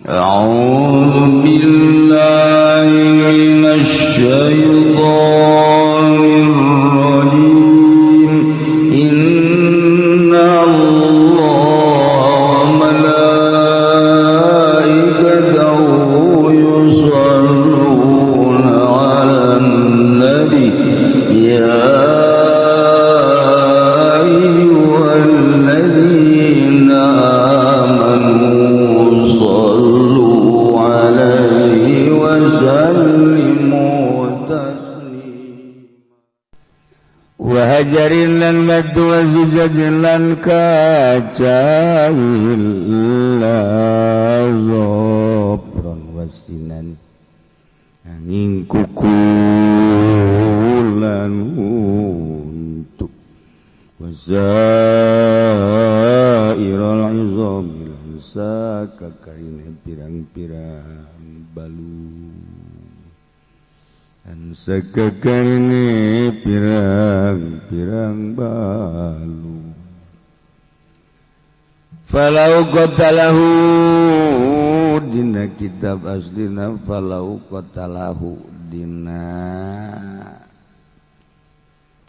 أعوذ بالله من الشيطان الرجيم إن الله وملائكته يصلون على النبي يا أيها الذين آمنوا صلوا عليه وسلموا تسليما Wahajarin lan madu wa zujajin lan kacahil lazopron wasinan angin kukulan untuk wasairal izam sakakarine pirang-pirang balu dan sakakarine pirang-pirang balu falau qatalahu dina kitab aslina falau qatalahu dina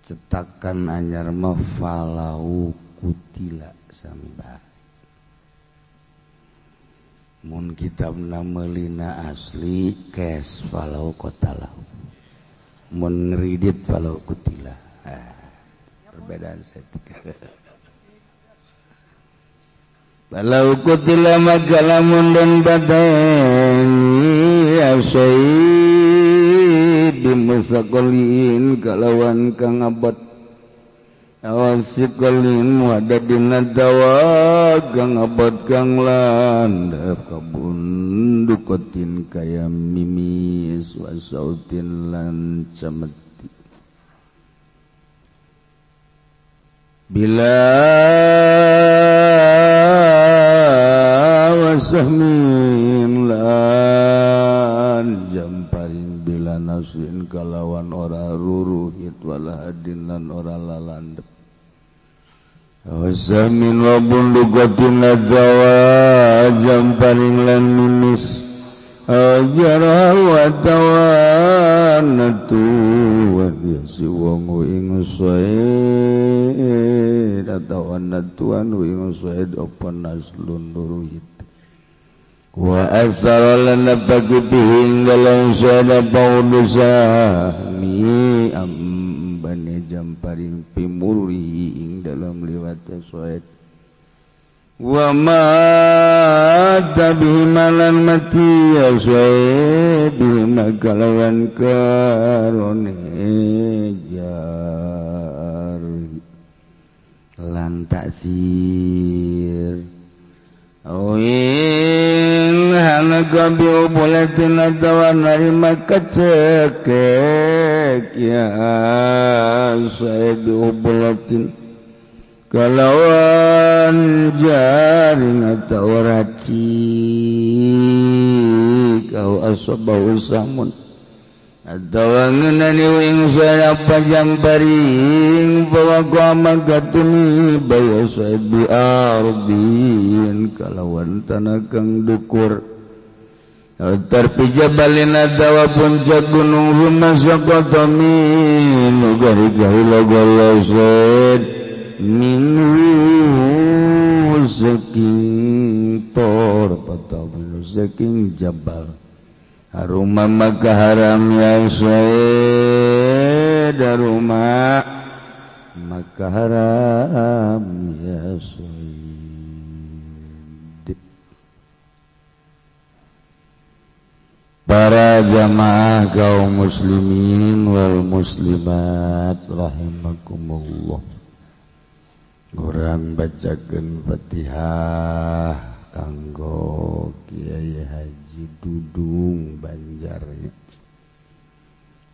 cetakan anyar mah falau kutila samba mun kitabna meulina asli kes falau qatalahu mun ngridit falau kutila perbedaan setika falau kutila maka lamun dan badani asyai bimusaqalin kalawan kang abad awasiqalin wadadina dawa kang abad kang landap kabundukotin kaya mimis wasautin lan cameti bila wasahmin lan jamparing bila nasrin kalawan ora ruruhit wala adin lan ora lalandep wasahmin wa bundukatin adawa jamparing lan mimis ajarah wa tawanatu wa si wong ing suaid atawanatuan ing suaid opan naslun nuruhit wa asara lana bagi pihinggalan syada paudusami ambane jamparing pimuri ing dalam liwatnya suaid wa mata bihimalan mati ya suaid bihimagalawan karone jari lan taksir Awin hanaga biubulatin atawa narima kacekek ya saya biubulatin kalawan jaring atau raci kau asabau samun atau ngenani wing saya pajang baring bahwa gua magatuni bahwa saya biarbin kalawan tanah kang dukur terpijabalin adawa puncak gunung rumah sakotamin ugari-gari logoloset minu saking tor patawin saking jabal Haruma maka haram ya suaid Haruma maka haram ya suaid. Para jamaah kaum muslimin wal muslimat rahimakumullah, urang bacakeun Fatihah kanggo Kiai Haji Dudung Banjarnya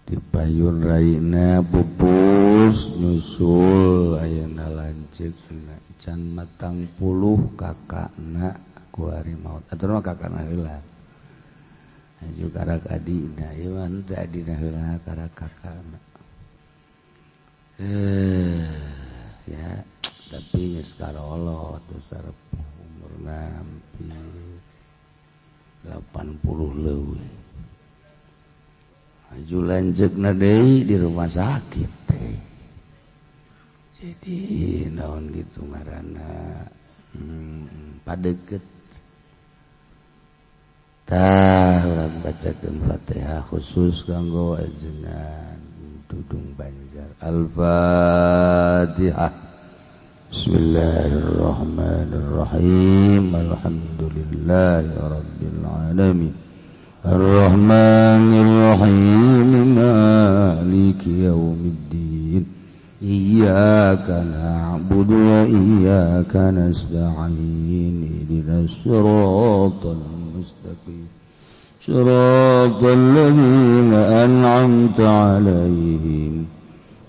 dipayun raina pupus nyusul ayeuna lanceukna can matang puluh kakakna ku ari maut atur mah kakakna heula aju karak adina ieu mah teh adina heula karak kakakna ya tapi geus karolot terus arep umurna hampir 80 leuwih. Maju lanjutna deui di rumah sakit teh. Jadi naon gitu ngaranna padeukeut. Tah bacakeun Fatihah khusus kanggo ajengan Dudung Banjar. Al-Fatihah. Bismillahirrahmanirrahim. Alhamdulillahirabbil alamin. Ar-Rahmanir Rahim. Maliki yaumiddin. Iyyaka na'budu wa iyyaka nasta'in. Ihdinas siratal mustaqim. Shiratal ladzina an'amta 'alaihim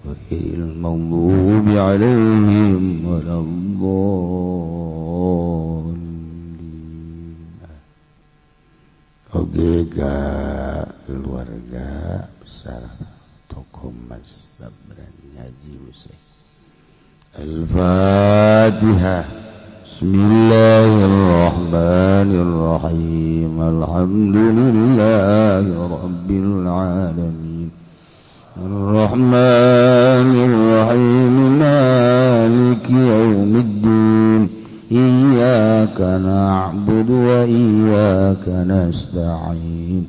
ghairil maghdubi 'alaihim waladdallin. Oge ka keluarga besar tokoh mazhab Haji Husain. Al-Fatihah. Bismillahirrahmanirrahim. Alhamdulillahi rabbil alamin. Ar-Rahmanir Rahim. Maliki yaumiddin. Iyyaka na'budu wa iyyaka nasta'in.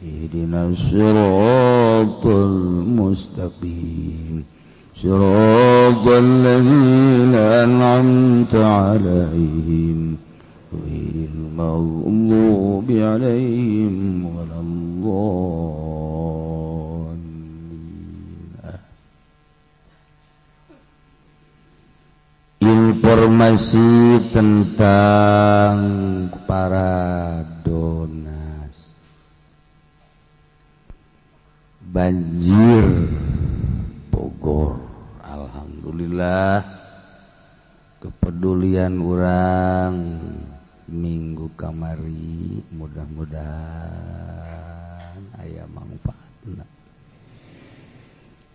Ihdinas siratal mustaqim. Shiratal ladzina an'amta 'alaihim ghairil maghdubi 'alaihim waladdallin. Informasi tentang para donas banjir Bogor. Alhamdulillah kepedulian orang minggu kamari mudah-mudahan aya manfaatna.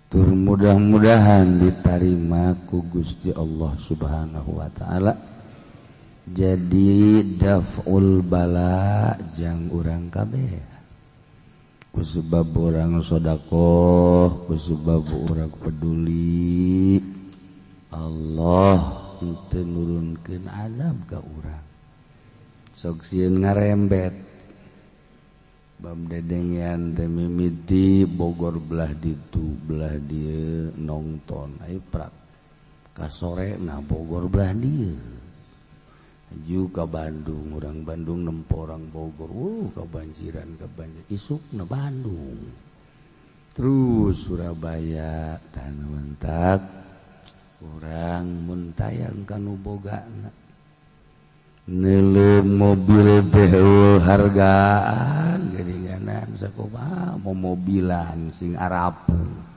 Tur mudah-mudahan diterima ku Gusti Allah Subhanahu wa taala. Jadi daf'ul bala jang urang kabeh. Ku sebab urang sedekah, ku sebab urang peduli, Allah henteu nurunkeun azab ka urang. Sok sieun ngarembet. Bam dedengian teh mimiti Bogor belah ditu, belah dieu nongton. Aya prak ka sorena Bogor belah dieu. Aju ka Bandung, urang Bandung nempo orang Bogor, kebanjiran, isukna Bandung. Terus Surabaya, tanah mentak, urang muntayang kanu bogana. Neuleuh mobil teh hargaan, geuninganan sakumaha mobilan sing arapung.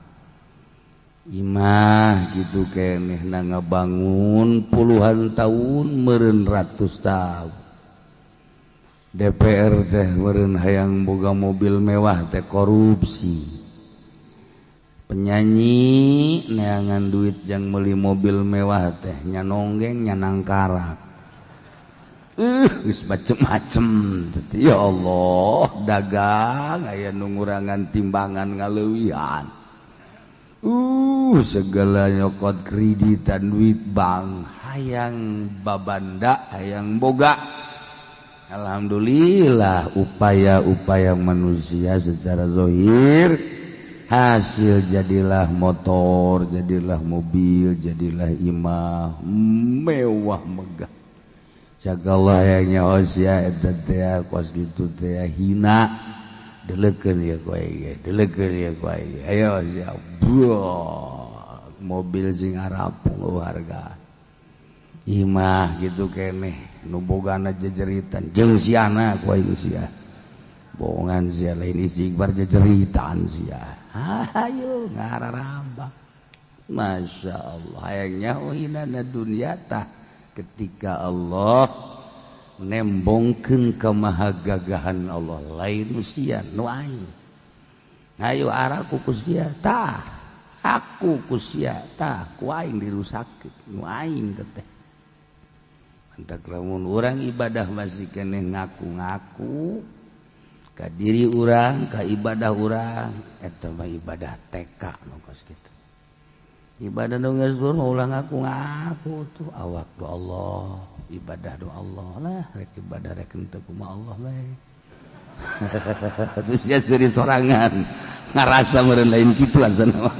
Imah gitu keneh na ngabangun puluhan tahun meureun ratus tahun. DPR teh meureun hayang boga mobil mewah teh korupsi. Penyanyi neangan duit jang meuli mobil mewah teh nya nonggeng nya nangkarak. Geus macem-macem. Ya Allah, dagang aya nu ngurangan timbangan ngaleuwihan. Segala nyokot kreditan duit bank hayang babanda hayang boga. Alhamdulillah upaya-upaya manusia secara zahir hasil jadilah motor, jadilah mobil, jadilah imah mewah megah. Jagallah yang nyaos ya eta teh kos kitu teh hina. Delekeun ya koe, delekeun ya koe. Ayo siap. Mobil sing arapung harga. Imah gitu keneh nu bogana jejeritan jeung siana koe sia. Bohongan sia lain istighfar jejeritan sia. Ayo ngararambah. Masya Allah. Hayangnya hinana dunia tah ketika Allah nembongkeun kamahagagahan Allah lain sia nu aing. Ayo araku ku sia tah. Aku ku sia tah ku aing dirusakeun nu aing teh. Antak lamun urang ibadah masih keneh ngaku-ngaku ka diri urang ka ibadah urang eta mah ibadah TK nu kos kitu ibadah nu geus dhuhur ulah ngaku tuh awak do Allah ibadah do Allah lah rek ibadah rek henteu kumaha Allah we terus ya seueur sorangan ngarasa meureun lain kitu asana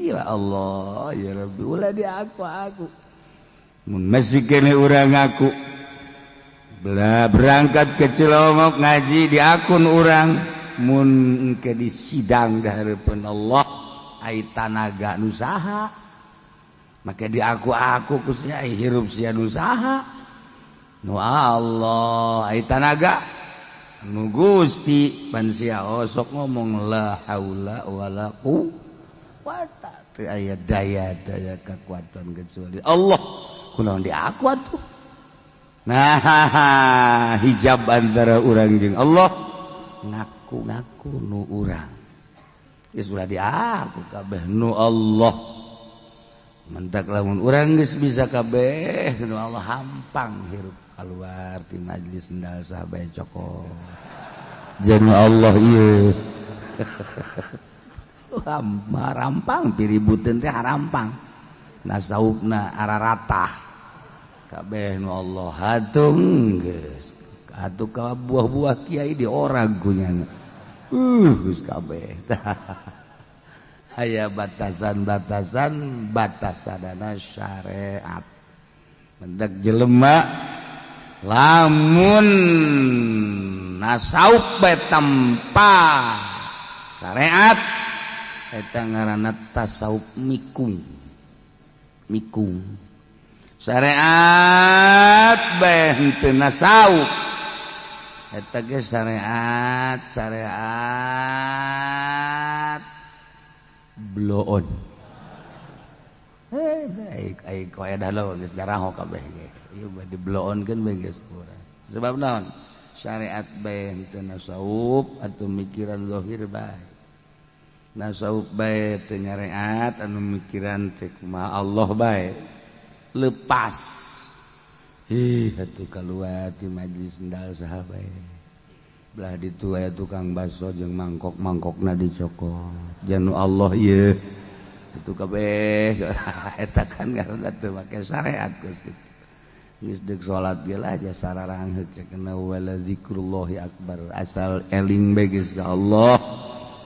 ya Allah ya Rabbi ulah di aku mun masih kene urang ngaku berangkat ke Cilongok ngaji di akun urang mun ke di sidang dahareupun Allah ai tanaga nu saha make di aku kusnya ai hirup sia nu saha nu Allah ai tanaga nu Gusti pan sia sok ngomong la haula wala quwwata teu aya daya kekuatan kecuali Allah kunaon di aku atuh nah hijab antara urang jeung Allah ngaku nu urang geus ulah di aku kabeh nu Allah mentak lamun urang geus bisa kabeh nu Allah hampang hirup keluar ti majelis sendal sahabat cokot jeung Allah ieu rampang piributeun teh harampang nasaupna araratah kabeh nu Allah hatung geus atuh ka buah-buah kiai di orang kunyana geus kabeh aya batasan-batasanna syariat mentek jelema lamun nasauk bae tanpa syariat eta ngaranna tasawuf mikung syariat bae henteu nasauk eta ge syariat blow on ai kaya dalau geus jarang kabeh ge ieu bade blow on keun geus kurang sebab naon syariat bae henteu nasauk atuh mikiran zahir bae nasauk bae teu nyariat anu mikiran teh kumaha Allah bae lepas atuh kaluar ti majelis sendal sahabat belah ditu aya tukang baso jeung mangkok-mangkokna dicokot janu Allah ieu itu kabeh eta kan ngaranna teu make syariat geus kitu geus deuk salat ge lah aja sararang cenah wala zikrullahi akbar asal eling bae geus ka Allah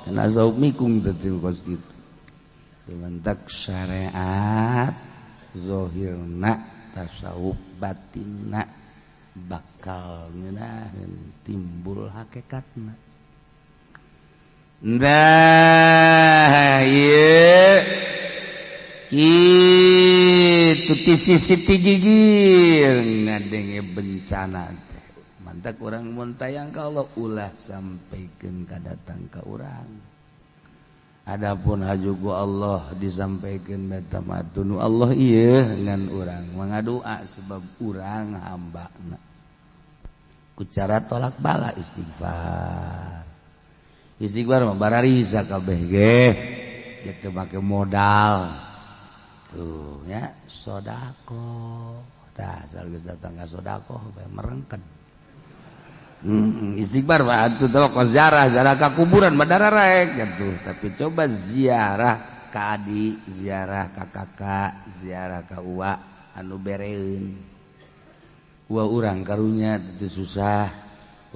kana sauk mikung teh kos kitu dimentak syariat zahirna tasawuf batinna bakal ngeunaheun timbul hakikatna nah ieu kitu ti sisi ti gigir ngadenge bencana teh mantak urang mun tayang ka Allah ulah sampaikeun kadatang ka urang adapun hajugu Allah disampaikan beta matunu Allah ieu ngan urang mangadoa sebab urang hambana ku cara tolak bala istighfar mah bararisa kabeh ge teu make modal tuh nya sedekah tah asal geus datang ka sedekah bae merengken istighfar mah atuh teh ziarah ka kuburan madara rek gitu tapi coba ziarah ka adi ziarah ka kakak ziarah ka uwa anu bereun uwa urang karunya teu susah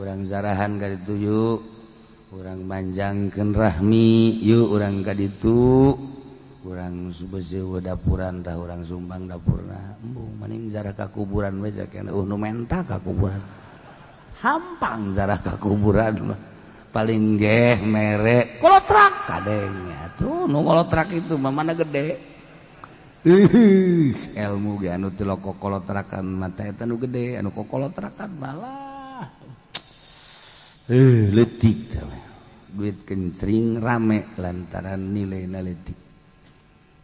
urang zarahan ka ditu yuk urang manjangkeun rahmi yuk urang ka ditu urang subeuseun dapuran tah urang sumbang dapurna embung mending ziarah ka kuburan we jakena nu menta ka kuburan hampang zarah ka kuburan paling geh mere kolotrak kadengnya tuh nu kolotrak itu mah mana gede ilmu ge anu teu kolotrakan mata eta nu gede anu kolotrakan malah leutik duit kencring rame lantaran nilaina leutik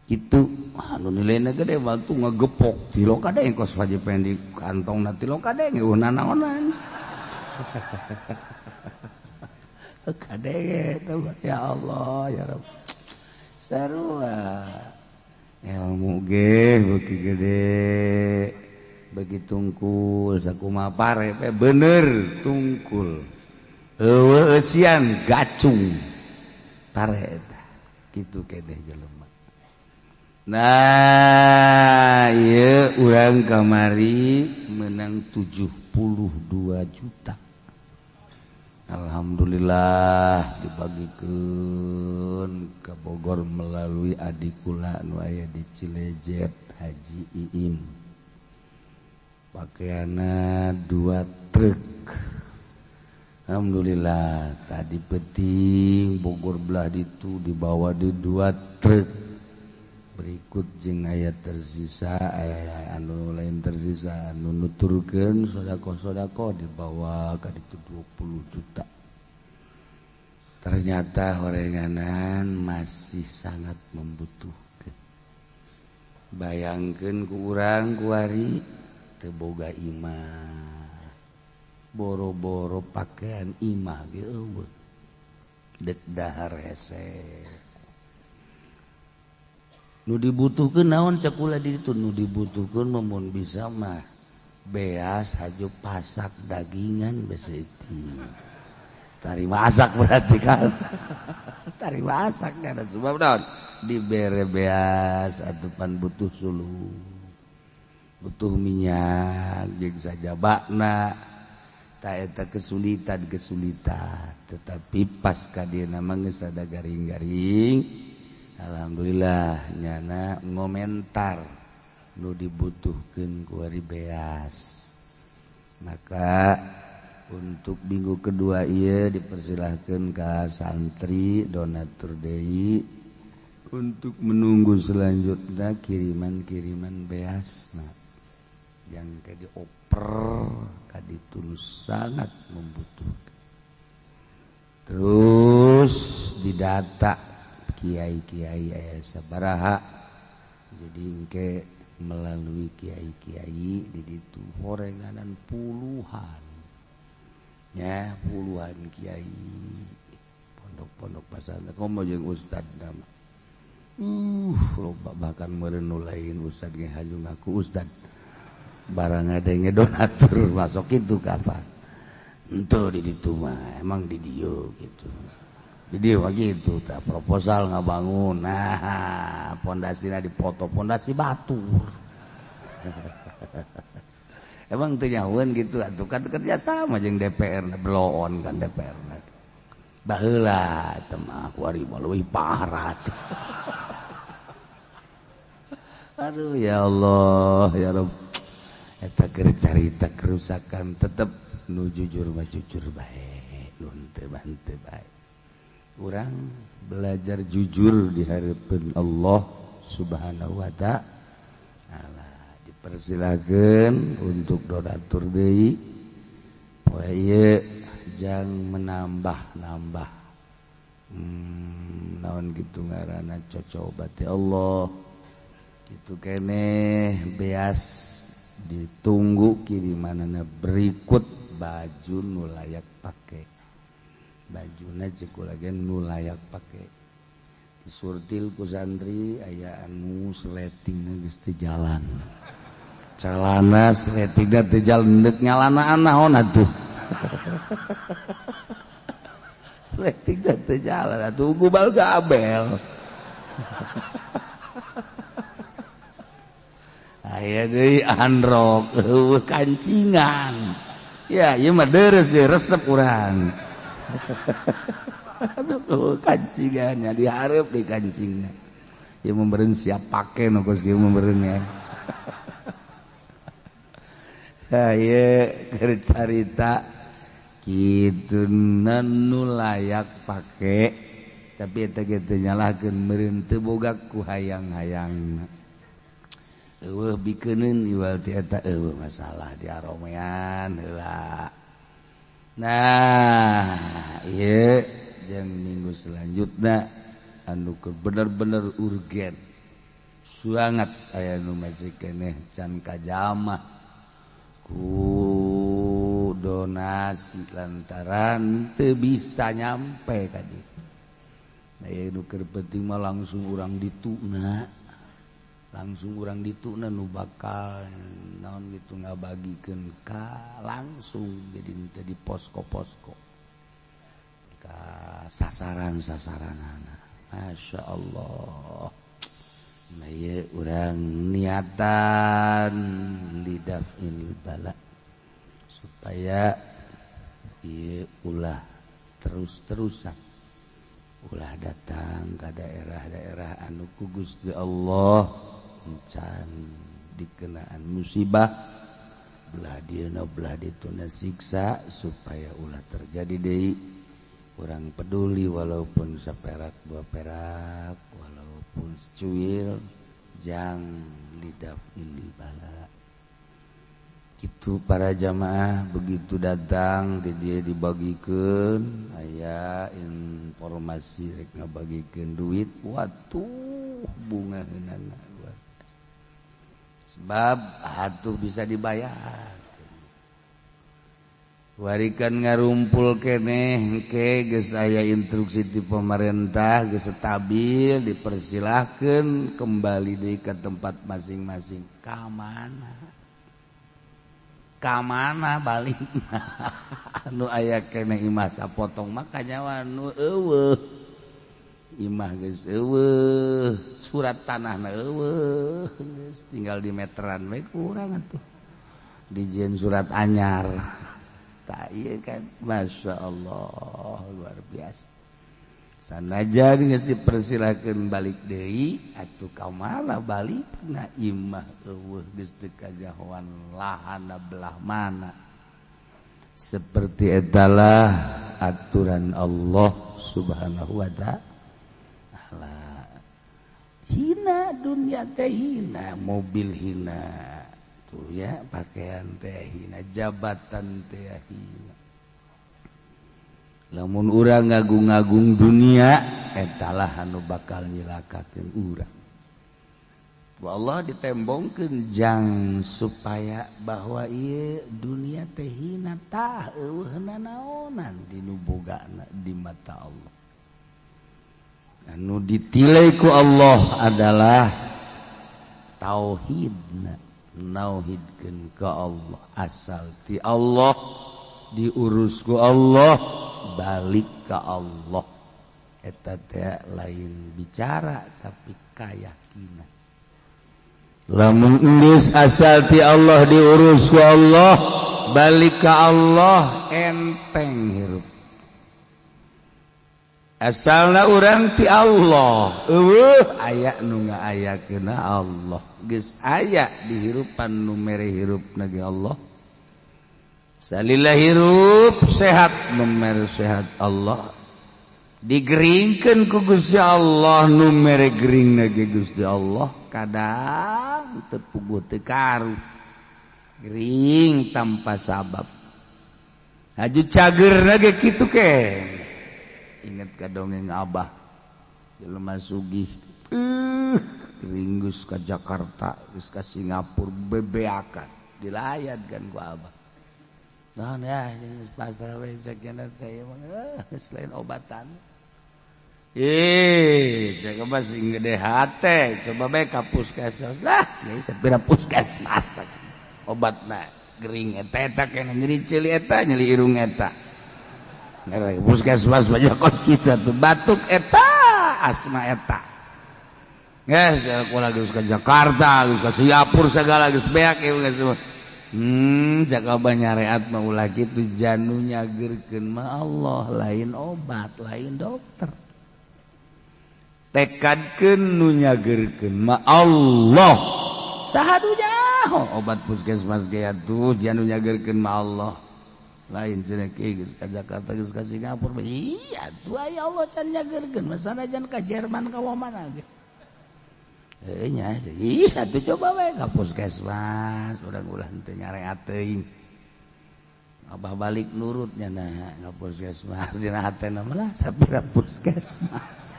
kitu anu nilaina gede mah tuh ngagepok tilo kadeng kos wajib pengen di kantongna tilo kadeng nanaonan kadege ya Allah ya Rabb sarua ilmu ge beuki gede begitu tungkul sakumaha pare bener tungkul eueuh eusian gacung pare eta kitu keneh jelema. Nah ieu urang kamari menang 72 juta. Alhamdulillah dibagikeun ka Bogor melalui adik kula nu aya di Cilejet Haji Iim. Pakaiana 2 truk. Alhamdulillah tadi penting Bogor belah ditu dibawa di 2 truk. Berikut jeung aya tersisa aya anu lain tersisa anu nuturkeun sodako-sodako dibawa ka ditu 20 juta. Ternyata horenganan masih sangat membutuhkan. Bayangkeun ku urang kuari teu boga imah. Boro-boro pakaian imah ge eueuh. Dek dahar hese. Nu dibutuhkeun naon sakula di ditu nu dibutuhkeun mun bisa mah beas hajo pasak dagingan beseuti. Tari masak berarti kan. Tari masak kana sebab naon dibere beas atupan butuh sulu. Butuh minyak jeung sajabana ta eta kesulitan tetapi pas ka dieu mah geus ada garing-garing. Alhamdulillah nyana ngomentar nu dibutuhkeun ku ari beas. Maka untuk minggu kedua ieu dipersilahkeun ka santri donatur deui untuk menunggu selanjutnya kiriman-kiriman beasna yang teh dioper ka ditu sangat membutuhkan. Terus didata kiai-kiai aya sabaraha jadi engke melalui kiai-kiai di ditu horenganan puluhan nya puluhan kiai pondok-pondok pesantren komo jeung ustad nama loba bahkan meureun nu lain ustad ge haju ngaku ustad barang ngadenge donatur masuk kitu kapan henteu di ditu mah emang di dieu gitu. Jadi gitu, proposal ngabangun, nah pondasinya dipoto pondasi batu. Emang teu nyahoeun gitu atuh kan kerja sama jeung DPR beloon kan DPR. Baheula teh mah kuari mah leuwih parah. Aduh ya Allah ya Rabb. Eta keur carita kerusakan tetep nu jujur mah jujur bae, nu teu teu bae. Urang belajar jujur di harapan Allah Subhanahu wa ta'ala. Dipersilakan untuk donatur deui. Poe ieu jang menambah-nambah. Naon kitu ngaranna cocoba teh Allah. Kitu keneh beas ditunggu kirimanana berikut baju nu layak pake. Bajuna cekulagen nu layak pake disurtil ku santri aya anu sletingna geus teu jalan calana sletingna teu jalan deuk nyalanaan naon atuh sletingna teu jalan atuh gubal gabel aya deui androk eueuh kancingan ya ieu mah deres deui resep urang. Aduh kancingannya diharap di kancingnya. Ya memberen siap pakai nu geus kieu memberen ya. Haye keur carita kitu nu layak pake tapi eta ge teu nyalahkeun meureun teu boga ku hayang-hayangna. Eueuh bikeuneun iwal ti eta eueuh masalah diaromean heula. Nah, ieu jeung minggu selanjutnya anu bener-bener urgen. Sangat aya nu masih keneh can kajamah ku donasi lantaran teu bisa nyampe ka dieu. Aya nu keur penting mah langsung urang dituna. langsung urang dituna nu bakal naon gitu ngabagikeun ka langsung jadi di posko-posko ka sasaran-sasaranana. Masya Allah. Nah ieu urang niatan lidafil bala supaya ieu ulah terus-terusan ulah datang ke daerah-daerah anu ku Gusti Allah can dikenaan musibah belah dieuna belah dituna siksa supaya ulah terjadi deui urang peduli walaupun saperak dua perak walaupun secuil jang lidafil bala. Itu para jamaah begitu datang dia dibagikeun aya informasi rek ngabagikeun duit watuh bungaheunana sebab atuh bisa dibayar warikan ngarumpul keneh engke geus aya instruksi ti pemerintah geus stabil dipersilahkeun kembali deui ke tempat masing-masing ka mana balik anu aya kene imah sapotong makanya anu eueuh imah geus eueuh surat tanahna eueuh geus tinggal di meteran we kurang atuh dijieun surat anyar tah ieu kan masyaallah luar biasa sanajan geus dipersilakeun balik deui atuh ka mana balikna imah eueuh geus teu kajahoan lahana belah mana seperti etalah aturan Allah Subhanahu wa ta'ala. Hina dunia teh hina, mobil hina tuh ya, pakaian teh hina, jabatan teh hina. Lamun urang ngagung-ngagung dunia etalah anu bakal nyilakakeun urang. Allah ditembongkeun jang supaya bahwa ieu dunia teh hina tah eueuhna naonan dinu bogana di mata Allah. Anu ditilai ku Allah adalah tauhidna, nauhidkeun ka Allah, asal ti Allah diurus ku Allah, balik ka Allah. Eta teh lain bicara tapi kayakinan. Lamun geus asal ti Allah diurus ku Allah, balik ka Allah enteng hirup. Asalna urang ti Allah, eueuh aya nu ngaayakeun Allah. Geus aya dihirupan nu mere hirupna ge Allah. Salila hirup sehat nu mere sehat Allah. Digeringkeun ku Gusti Allah nu mere geringna ge Gusti Allah. Kadang teu puguh teu karu. Gering tanpa sabab. Haju cageurna ge kitu ke. Ingat ka dongeng Abah. Jelema sugih. Gering geus ka Jakarta, geus ka Singapura bebeakan. Dilayadkan ku Abah. Naon ya, pasar we sakena teh selain obatan. Coba sing gede hate, coba bae ka puskesmas lah, ieu sapira puskesmas. Obatna gering eta kena nyeri ceuli eta, nyeri irung eta. Ngere puskesmas baja kos kita tuh batuk eta, asma eta. Geus kula geus ka Jakarta, geus ka Singapura segala geus beak geus. Jaka banyareat mah ulah kitu janu nyageurkeun mah Allah, lain obat, lain dokter. Tekadkeun nu nyageurkeun mah Allah. Sahadunya obat puskesmas ge atuh janu nyageurkeun mah Allah. Lain cenah geus ka Jakarta geus ka Singapura. Iya tuh aya Allah can nyageurkeun mah sanajan ka Jerman ka mana ge. Nya ih atuh coba we ka puskesmas urang ulah teu nyareat teuing. Abah balik nurutnya nah ka puskesmas dina hatena mah sapira puskesmas.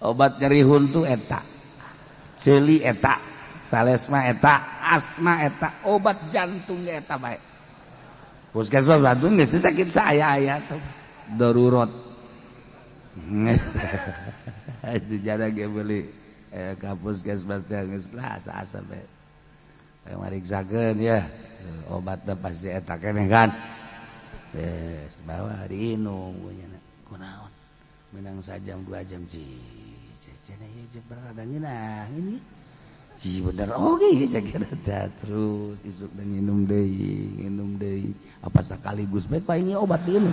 Obat nyeri huntu eta, ceuli eta, salesma eta, asma eta, obat jantung eta bae. Puskesmas jantung geus sakit saaya-aya tuh darurat. Itu jarang ge beli kapus kesmas teh geus lah asa bae. Mariksakeun ya. Obatna pasti eta keneh kan. Tes bawa diinum nya. Kunaon? Menang sajam 2 jam cenah ieu jeung berada ngeunah ini. Ci bener oge kira terus isuk dan nginum deui apa sekaligus bae paling obat diinum.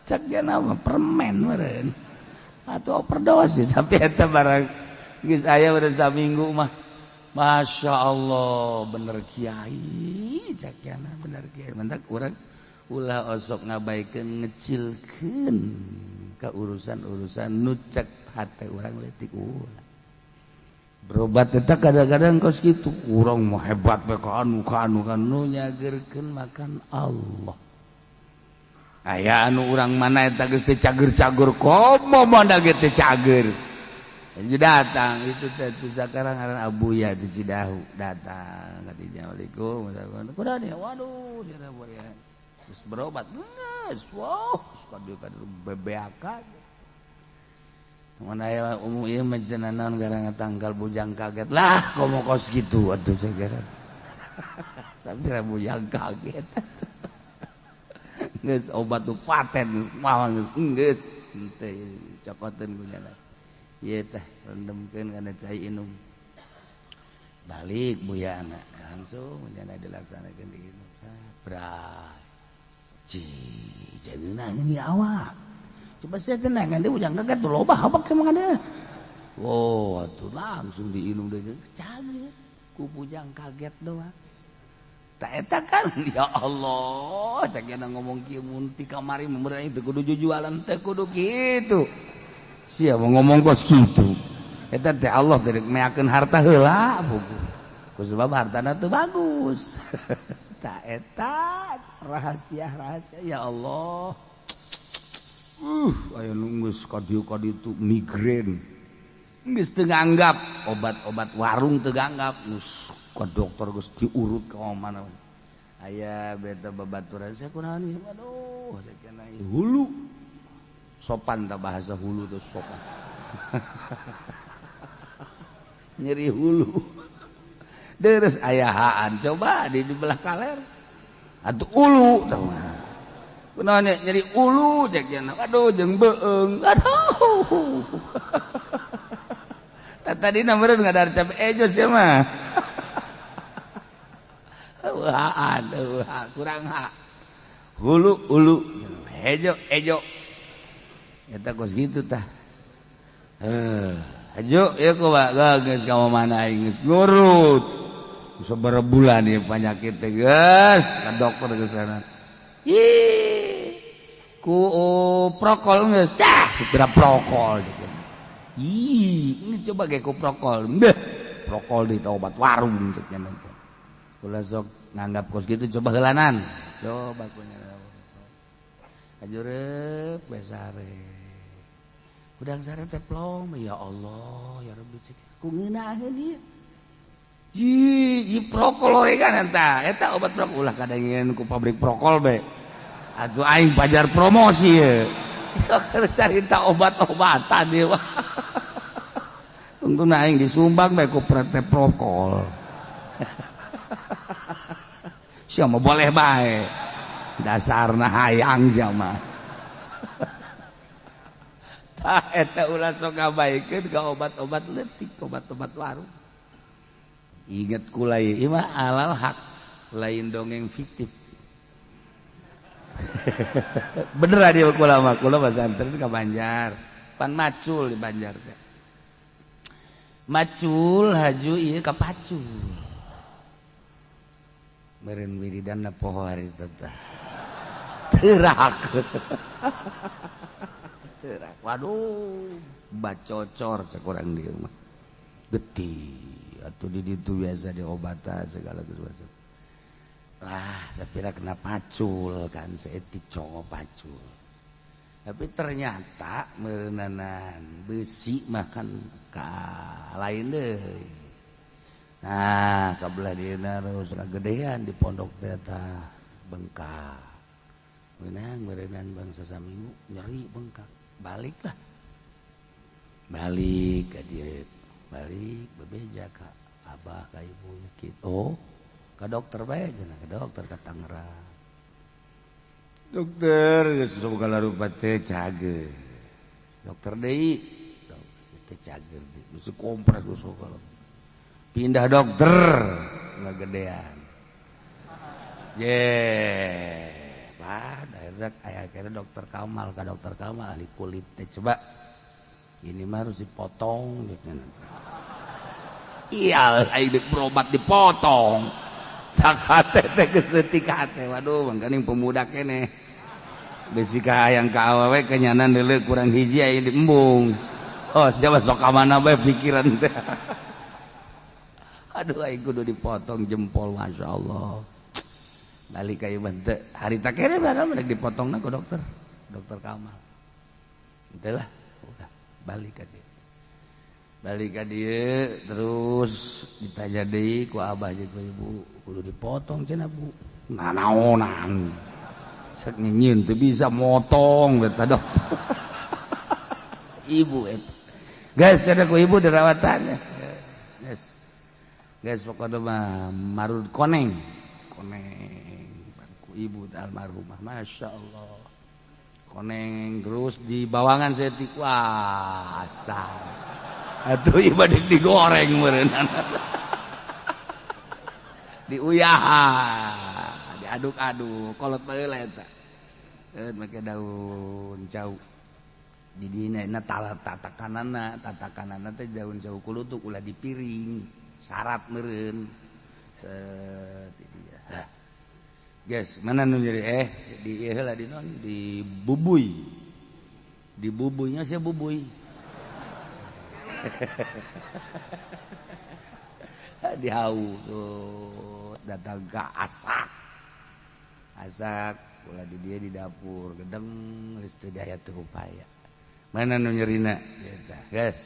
Cak dia nama permen meureun. Atuh overdosis sampai eta barang geus aya udah saminggu mah. Masya Allah bener kiai cak yana bener kiai mentak urang ulah osok ngabaikeun ngecilkeun ka urusan-urusan nu cek hate urang leutik ulah. Berobat eta kadang-kadang kos kitu urang mah hebat we ka anu nu nyageurkeun makan Allah. Aya anu urang mana eta geus teu cager-cager komo mana ge teu cager. Jadi datang itu teh sakarang ngaran Abuya di Cidahu datang ka dinya Assalamualaikum kunaon ya waduh dia ya terus berobat geus wow kadu bebeakan mun aya umum ieu mah cenah naon garang tanggal bujang kaget lah komo kos kitu atuh sagara sampai bujang kaget geus obat nu paten mah geus teh cokoteun kunyana ieu teh rendemkeun kana cai inum balik buya anak langsung nyana dilaksanakeun di inum sabra ci jangeuna ini awak coba saya tenang kan dia ujang kaget tuh loba habak sama ada wow atuh langsung diinum deui caget ku bujang kaget doang tak eta kan ya Allah cak yana ngomong kieu mun ti kamari meureun teu kudu jujualan teu kudu kitu sia mau ngomong kos kitu eta teh Allah teh meakeun harta heula buku ku sebab hartana teu bagus tak eta rahasia ya Allah aya nu geus kadieu-kadieu migrain geus teu nganggap obat-obat warung teu nganggap geus ka dokter geus diurut ka mana aya beta babaturan saya kunaon ieu aduh sakieu hulu sopan tak bahasa hulu tuh sopan nyeri hulu terus ayahaan coba di belah kaler atuh ulu kunaon nyeri ulu cek cenah aduh jeung beung aduh tadina meureun ngadar cabe ejos ya mah eueuhan kurang ha hulu ejo eta kos gitu tah ajo ya kok geus ka mana aing geus ngurut sabaraha bulan ieu panyakit teh geus ka dokter geus sana ih ku prokol geus tah kira prokol ih ini coba ge ku prokol beh prokol di obat warung cek nya nanti ulah sok nganggap kos gitu coba heulanan coba kunya ajo reup besare udang sare teh plong ya Allah ya Rabbi ku ngeunaheun ieu ji prokol we kan eta obat prokol ulah kadangeun ku pabrik prokol be atuh aing pajar promosi ye carita obat-obatan ieu tungtuna aing disumbang bae ku PT Prokol sia mah boleh bae dasarna hayang sia mah tah eta ulah sok ngabaikeun ka obat-obat leutik obat-obat warung inget kula ieu mah alal haq lain dongeng fiktif bener adi kula mah kula pesantren ka Banjar pan macul di Banjar teh macul haju ieu ka pacul meureun wiridanna poho hari teh teurak waduh bacocor cek urang dieu mah gede atuh di ditu biasa diobatan segala sesuatu sapira kena pacul kan seetik congo pacul tapi ternyata meureunnan besi makan ka lain deui nah kabelah dieuna terus gedean di pondok teh bengkak berenang bangsa saminggu nyeri bengkak baliklah balik ke dia balik bebeja ka abah ka ibu gitu ke dokter bae cenah ke dokter ke Tangerang dokter geus sabogala rupa teh cager dokter deui teh cager geus kompres geus pindah dokter ngagedean akhirnya dokter Kamal ke dokter Kamal ahli kulit teh coba ini mah harus dipotong gitu. Iya, ayo berobat dipotong. Sakate teh geus leutik hate. Waduh, mangkaning pemuda keneh. Besi ka hayang ka awewe kenyanan deuleu kurang hiji aya di embung. Oh, siapa sok ka mana bae pikiran teh. Aduh, aing kudu dipotong jempol masyaallah. Balik ka ieu teh harita keneh barang rek dipotongna ku dokter. Dokter Kamal. Itulah, udah balik ka dia. Balik ka dia terus ditanya deui ku abah jeung ku ibu, kudu dipotong cenah Bu. Nanaonan. Sek nyieun teu bisa motong eta dokter. Ibu eta. Geus ada ku ibu dirawatan. Geus pokona mah marud koneng. Ku ibu almarhumah masyaallah. Koneng terus di bawangan saya ti kuasa. Atuh ibadah digoreng meureunana. Diuyahan, diaduk-aduk, kolot baheula eta. Make daun cau. Di dina tatakanana teh daun cau kulutuk ulah di piring, syarat meureun. Set dia. Guys, mana nu jadi di ieu heula di non di bubui. Di bubuinya sia bubui. Dihau tuh datang ke asak ulah di dia di dapur gedeng geus teu daya teu upaya mana nu nyerina eta geus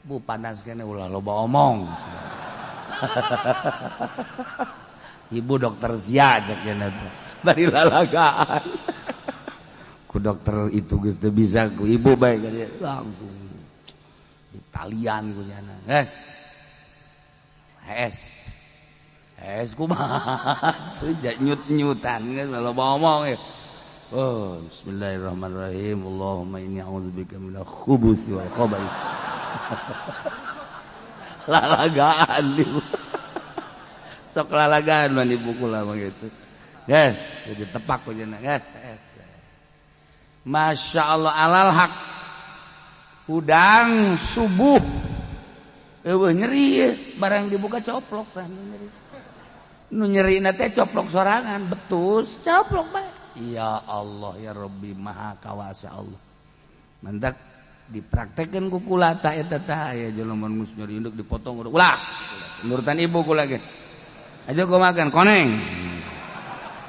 Bu panas kene ulah loba omong ibu dokter sia cek cenah teh bari lalagaan ku dokter itu geus teu bisa ku ibu bae ka dia langsung Italian kunyana es kumaha tuh nyut-nyutan geus loba omong ya. Oh, bismillahirrahmanirrahim. Allahumma inni a'udzubika minal khubuthi wal khaba'ith. Lalagaan ibu. Sok lalagaan man ibu kula mah gitu. Guys, jadi tepak kunyana guys. Masyaallah alal haq. Udang subuh eueuh nyeri ya. Barang dibuka coplok tah nyeri. Nu nyerina teh coplok sorangan betus coplok bae. Ya Allah ya Rabbi maha kawasa Allah. Mantak dipraktekkeun ku kula ta eta tah aya jelema geus nyeri induk dipotong ulah. Nurutan ibu kula ge. Aja gua makan koneng.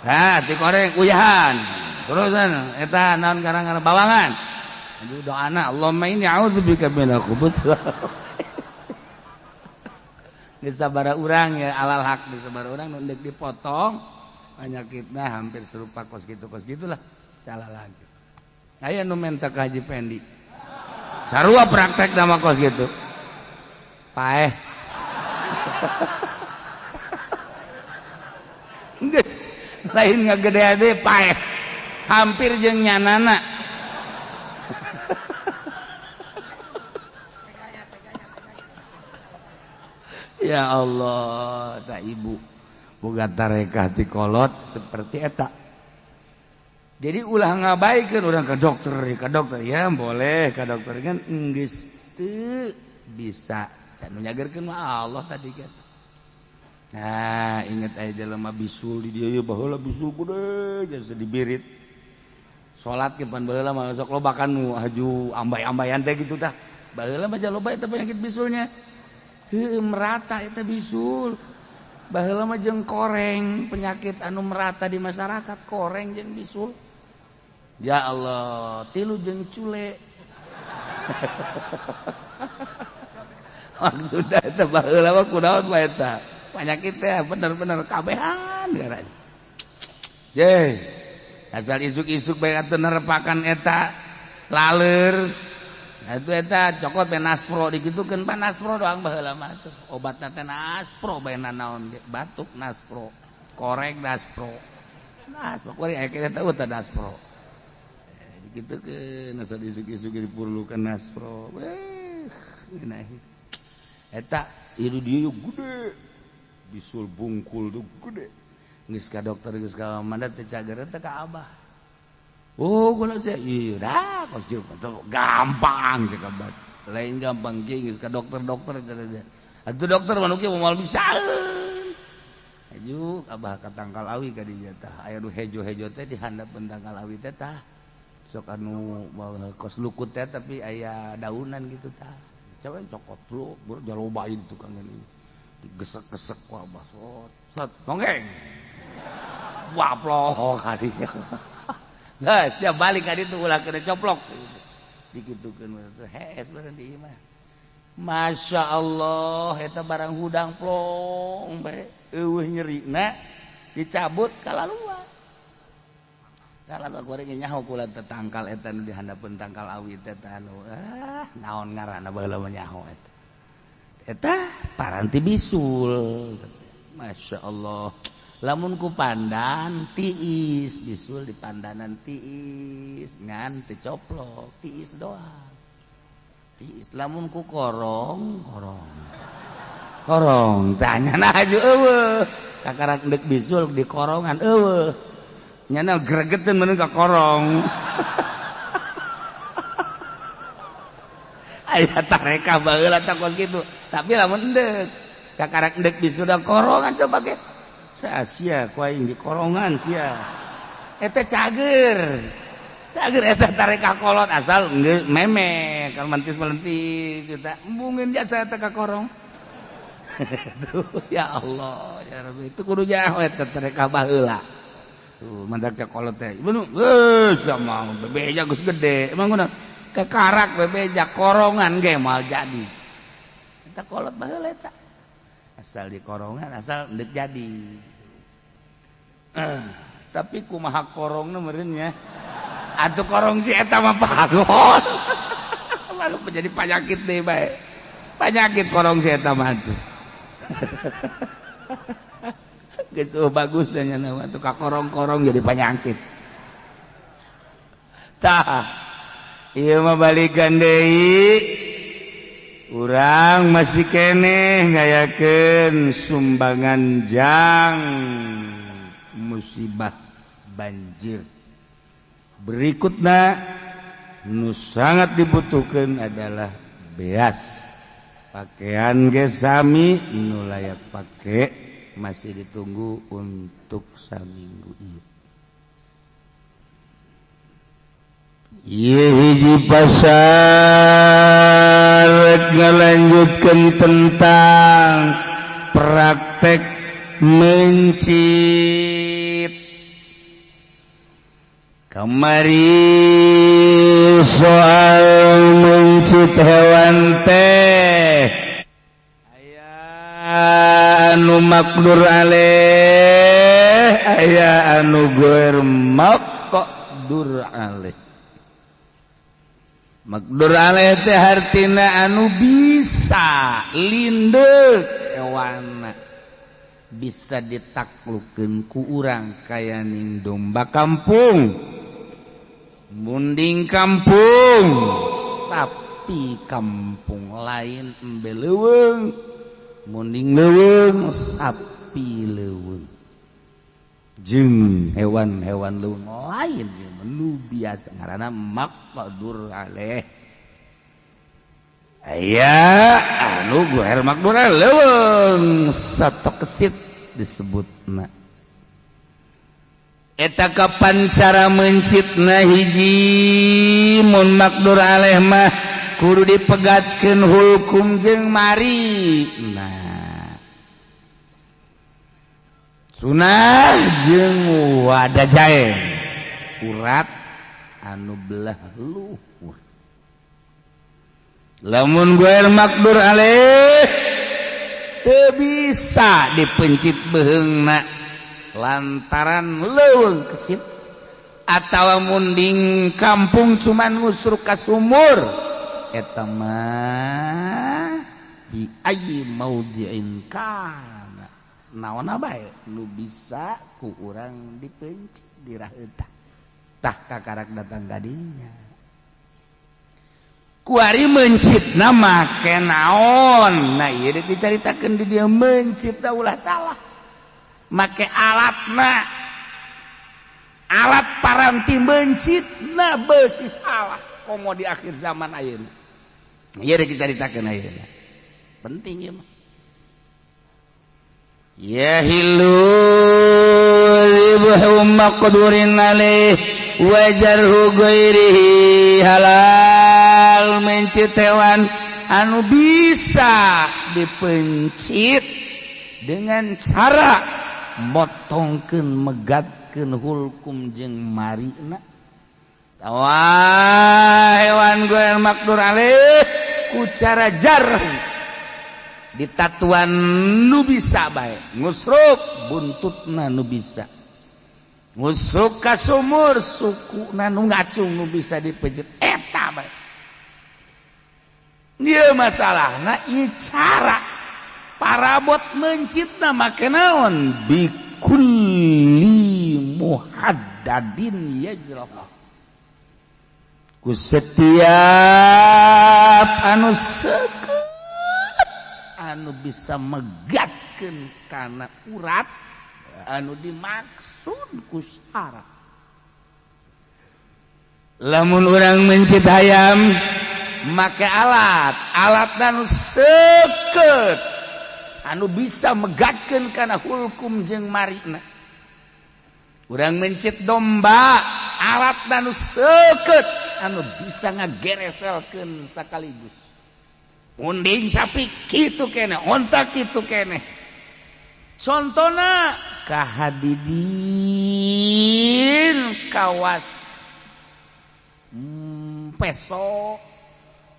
Hah, ti koreng uyahan. Terusan eta naon garang-garang bawangan. Aduh doana Allahumma inni a'udzubika minal khubuthi. Geus sabaraha urang ya alal haq di sabaraha urang nu deuk dipotong penyakitna hampir serupa kos gitulah cala lagi. Aya nu menta ka Haji Pendi. Sarua praktek nama kos gitu. Paeh. Geus lain ngagede-ade paeh. Hampir jeung nyanana. Ya Allah, tak ibu boga tarekah ti kolot seperti eta. Jadi ulah ngabaikeun urang ka dokter ya boleh ka dokter kan geus teu bisa. Can nyagerkeun mah Allah tadi kan. Nah, inget aya jelema bisul di dieu baheula bisul gede geus dibirit. Salat ke pan baheula mah sok lobakan nu haju ambay-ambayan teh gitu tah. Baheula mah loba eta penyakit bisulnya. Merata eta bisul baheula mah jeung koreng penyakit anu merata di masyarakat koreng jeung bisul ya Allah tilu jeung cule maksudna eta baheula mah kunaon bae eta penyakit teh bener-bener kabehan garana asal isuk-isuk bae atuh nerepakan eta laler atuh eta cokot bae naspro digitukeun pan naspro doang baheula mah atuh obatna teh naspro bae naon ge batuk naspro korek naspro korek aya kita tahu teh naspro digitukeun asal isuk-isuk dipurlukeun naspro eta ieu dieu gede bisul bungkul tuh gede geus ka dokter geus ka mandat teh cager teh ka abah oh gula saya ieu dah kos gampang cek abah lain gampang ge geus ka dokter atuh dokter manu kieu moal bisaeun aju abah ka tangkal awi ka dieu tah aya nu hejo-hejo teh di handapeun tangkal awi teh tah sok anu kos lukut teh tapi aya daunan gitu tah coba cokot lu jalobain tukang ini digesek-gesek ku abah sot nongeng waplok kali nah siap balik kali itu ulah kena coplok dikitukeun hees bareng di imah Masya Allah eta barang hudang plong bae eueuh nyerina dicabut kalaluan goreng nyaho kula teh tangkal eta nu di handapeun tangkal awi teh anu naon ngaranna baheula mah nyaho eta paranti bisul Masya Allah lamun ku pandan tiis bisul di pandanan tiis ngan teu coplok tiis doang tiis lamun ku korong tanya aju eueuh kakarak deuk bisul di korongan eueuh nyana gregeteun meunang ka korong aya tareka baheula takon kitu tapi lamun deuk kakarak deuk bisul da korongan coba ge sia ku aing di korongan sia eta cager eta tareka kolot asal meme kalau mentis eta embungin jasa eta ka korong tuh ya Allah ya Rabbi itu kudu nyaho eta tareka baheula tuh mandak cakolot teh bener sama bebeja geus gede emang kunaon kekarak bebeja korongan ge moal jadi eta kolot baheula eta asal di korongan asal deuk jadi tapi kumaha korongna meureun nya atuh korong si eta mah pagon lalu menjadi penyakit deh bae penyakit korong si eta mah atuh geus bagus dah nya nama atuh ka korong-korong jadi penyakit tah ieu mah balikan deui urang masih keneh ngayakeun sumbangan jang musibah banjir berikutna nu sangat dibutuhkeun adalah beas pakaian ge sami nu layak pake masih ditunggu untuk saminggu ieu hiji pasal ngalanjutkeun tentang praktek mencit kamari soal mencit hewan teh aya anu makdur aleh aya anu goer makdur aleh makdur aleh teh hartina anu bisa lindeuk hewanna bisa ditaklukkeun ku urang kaya ning domba kampung munding kampung sapi kampung lain embe leuweung munding leuweung sapi leuweung jeung hewan-hewan leuweung lain nu biasa ngaranna maqdur aleh aya anu goer makdur leuweung satok kesit disebutna eta kapan cara mencitna hiji mun makdur aleh mah kudu dipegatkeun hukum jeung mari nah sunah jeung wadajae urat anu belah luhur lamun goer makdur aleh teu bisa dipencit beheungna lantaran leuweung kesit atawa munding kampung cuman ngusruk ka sumur eta mah fi ayyi maudhi'in kana naonna bae nu bisa ku urang dipencit diraheutah tah kakarak datang ka dinya ku ari mencitna make naon nah ieu dicaritakeun di dieu mencit da ulah salah make alatna alat paranti mencitna beusi salah komo di akhir zaman ayeuna ieu dicaritakeun ayeuna penting ieu mah yahillu libhu maqdurin alaih wajarhu ghairihi halal mencit hewan anu bisa dipencit dengan cara motongkeun megatkeun hulkum jeung marina tawah hewan ghair maqdur alaih ku cara jarh ditatuan nu bisa bae ngusruk buntutna nu bisa ngusruk ka sumur sukuna nu ngacung nu bisa dipejit eta bae ieu masalahna ieu cara parabot mencitna make naon bikulli muhaddadin yajrah ku setiap anu seukeut anu bisa megatkeun kana urat anu dimaksud ku syarat lamun urang mencit hayam make alat anu seukeut anu bisa megatkeun kana hulkum jeung marina urang mencit domba alat anu seukeut anu bisa ngagereselkeun sakaligus munding sapi kitu keneh onta kitu keneh contona kahadidin kawas peso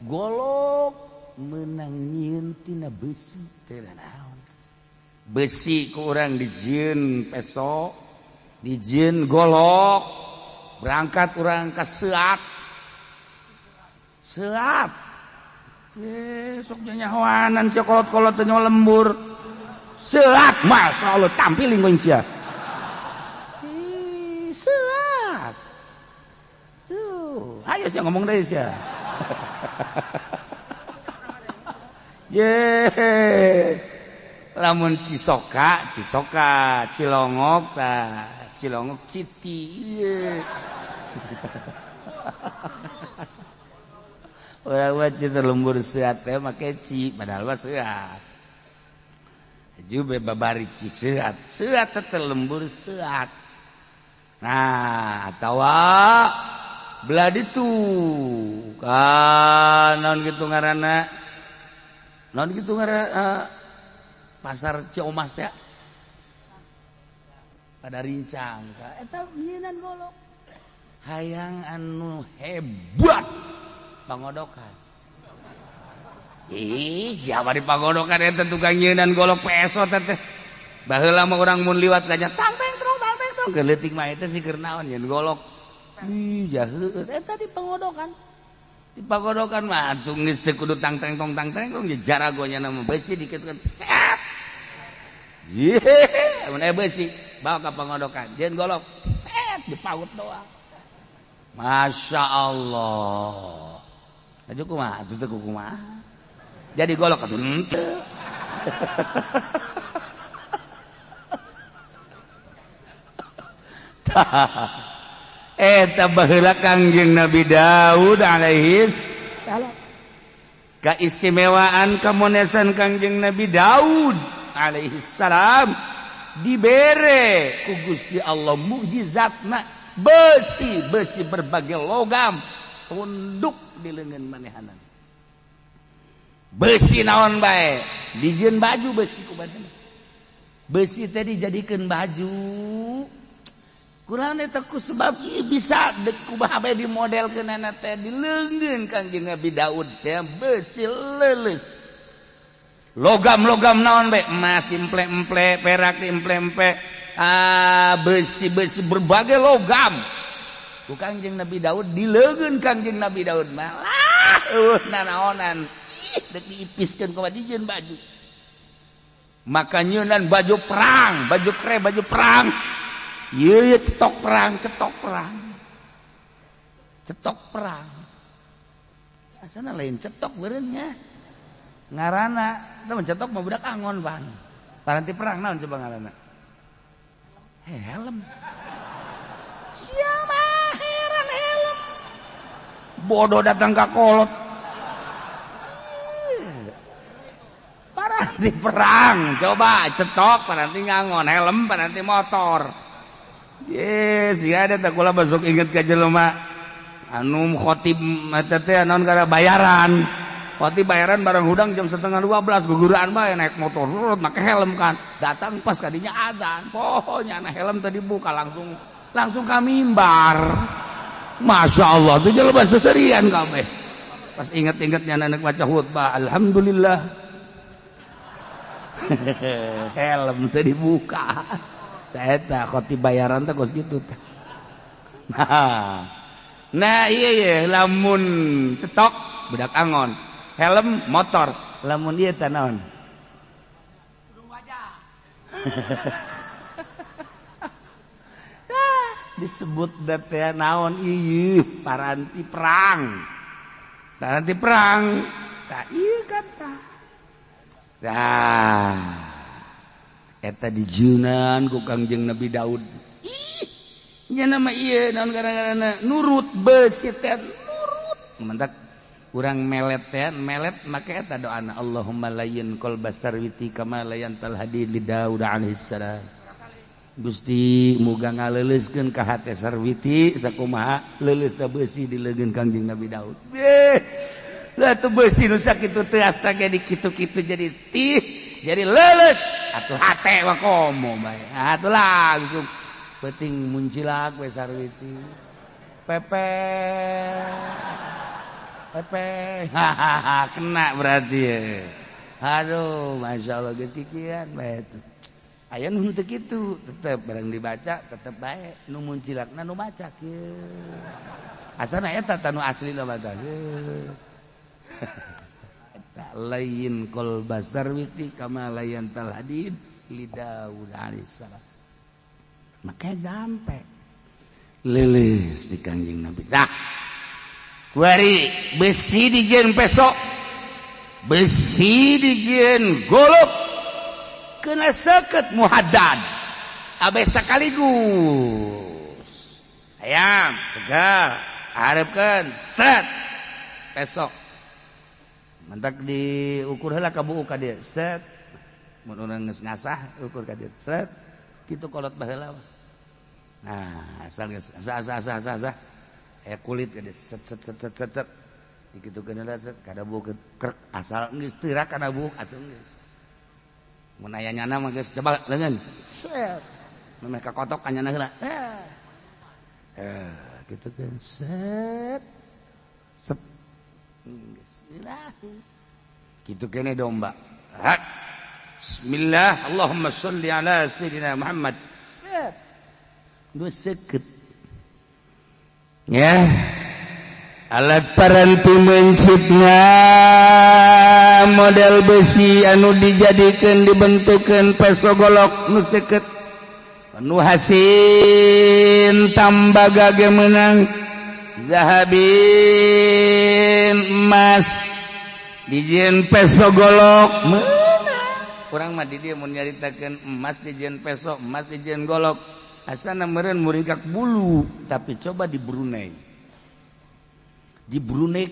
golok meunang nyieun tina besi teh naon besi ku urang dijieun peso dijieun golok berangkat urang ka seat sok nyahoanan sia kolot-kolot teh lembur seat masya Allah tampil lingkungan sia seat tuh ayo sia ngomong deui sia ye lamun cisoka cilongok tah cilongok citi ieu orang wajib terlembur sehat teh make ci padahal mah sehat juga babari ci sehat teh terlembur sehat nah atawa belah ditu kan naon kitu ngaranna pasar Ciomas teh pada rincang ka eta nyieunnan golok hayang anu hebat pangodokan siapa di pangodokan eta tukang nyeunan golok peso teh baheula mah urang mun liwat ganya tang teng trong geleutik mah eta sih keur naon nyeun golok jaheut eta di pangodokan mah atuh geus teu kudu tang teng tong ya jaragonya nama besi dikit kan set mun besi bawa ka pangodokan jeung golok set dipaut doang masya Allah aja kumaha atuh teh kumaha jadi golok atuh henteu eta baheula Kangjeng Nabi Daud alaihi salam kaistimewaan kamonesan Kangjeng Nabi Daud alaihi salam dibere ku Gusti Allah mukjizatna besi berbagai logam tunduk di leungeun manehanna besi naon bae dijieun baju besi ku badan besi teh dijadikeun baju kurang eta ku sebab bisa kumaha bae dimodelkeunana teh di leungeun Kangjeng Nabi Daud teh besi leuleus logam-logam naon bae emas dimple-emple perak dimple-emple besi berbagai logam ku Kangjeng Nabi Daud dilegeun Kangjeng Nabi Daud malah nanaonan dek diipiskeun ku dijieun baju maka nyeunan baju perang baju kere baju perang ieu cetok perang asana lain cetok beureun nya ngaranna teh cetok mah budak angon pan paranti perang naon coba ngaranna helm siapa heran helm bodoh datang ke kolot paranti perang coba cetok paranti ngangon helm paranti motor yes ya ada tak kula besok inget ka jelema anu khotib eta teh naon gara bayaran khotib bayaran bareng hudang jam 11:30 guguran bae naik motor make helm kan datang pas kadinya adzan pohonya na helm tadi buka langsung ka mimbar Masya Allah itu jelema seserian kabeh pas inget-ingetnya anak baca khutbah alhamdulillah helm tadi buka eta khotib bayaran teh kos kitu teh nah iya lamun cetok budak angon helm motor lamun ieu teh naon tudung wajah disebut teh naon ieu paranti perang tah ieu kan tah dah eta dijieunnan ku Kangjeng Nabi Daud nya nama ieu naon gara-garana nurut beusi teh nurut mentak urang melet make eta doana Allahumma layyin qalba sarwiti kama layantal hadid li Daud alaihi salam Gusti muga ngaleuleuskeun ka hate sarwiti sakumaha leuleusna beusi di leungeun Kangjeng Nabi Daud lah tu beusi nu sakitu teh asta ge di kitu-kitu jadi jadi leuleus atuh hate mah komo bae atuh langsung penting muncilak we sarwiti pepe kena berarti ya aduh Masya Allah geus kikian bae tuh aya nu teu kitu tetep barang dibaca tetep bae nu muncilakna nu maca kieu asana eta tanu asli na mata eta lain qalba sarwiti kama layantal hadid li Daud alaihi salam makanya sampai leles di Kangjeng Nabi dah kuari besi dijieun peso besi dijieun golok kena seket muhaddad abe sakaligus ayam segar harapkeun set pesok mentak diukur heula ka buuk ka dieu set mun urang geus ngasah ukur ka dieu set kitu kolot baheula nah asal geus asa kulit gede set dikitukeun heula set kada buuk krek asal geus teurak kana buuk atuh geus mun aya nyana mah geus coba leungeun set mun ka kotok ka nyana heula kitukeun set bismillah kitu kene domba bismillah Allahumma sholli ala sayyidina Muhammad set dua seket ya alat paranti mencitna model besi anu dijadikeun dibentukeun peso golok nu seket nu hasin tambaga ge meunang zahabin emas dijieun peso golok meunang urang mah di dieu mun nyaritakeun emas dijieun peso emas dijieun golok asana meureun muringkak bulu tapi coba di Brunei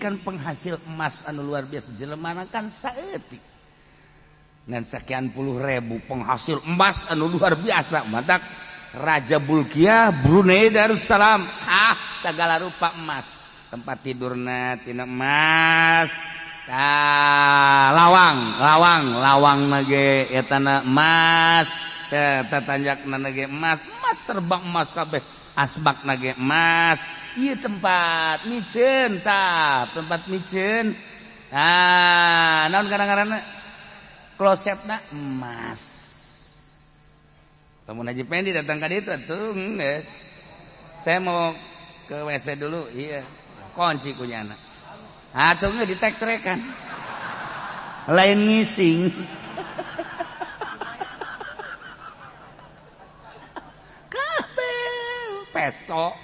kan penghasil emas anu luar biasa jelemana kan saeutik ngan sakian puluh ribu penghasil emas anu luar biasa matak Raja Bulkiah Brunei Darussalam segala rupa emas tempat tidurna tina emas lawang nage etana emas tatanjakna nage emas terbang emas kabeh asbak nage emas ieu tempat miceun tempat miceun naon kadang-kadang klosetna emas lamun Haji Pendi datang ka ditu tuh geus saya mau ke WC dulu iya kunci kunyana atuh nggak ditek-terekan lain ngising kabel peso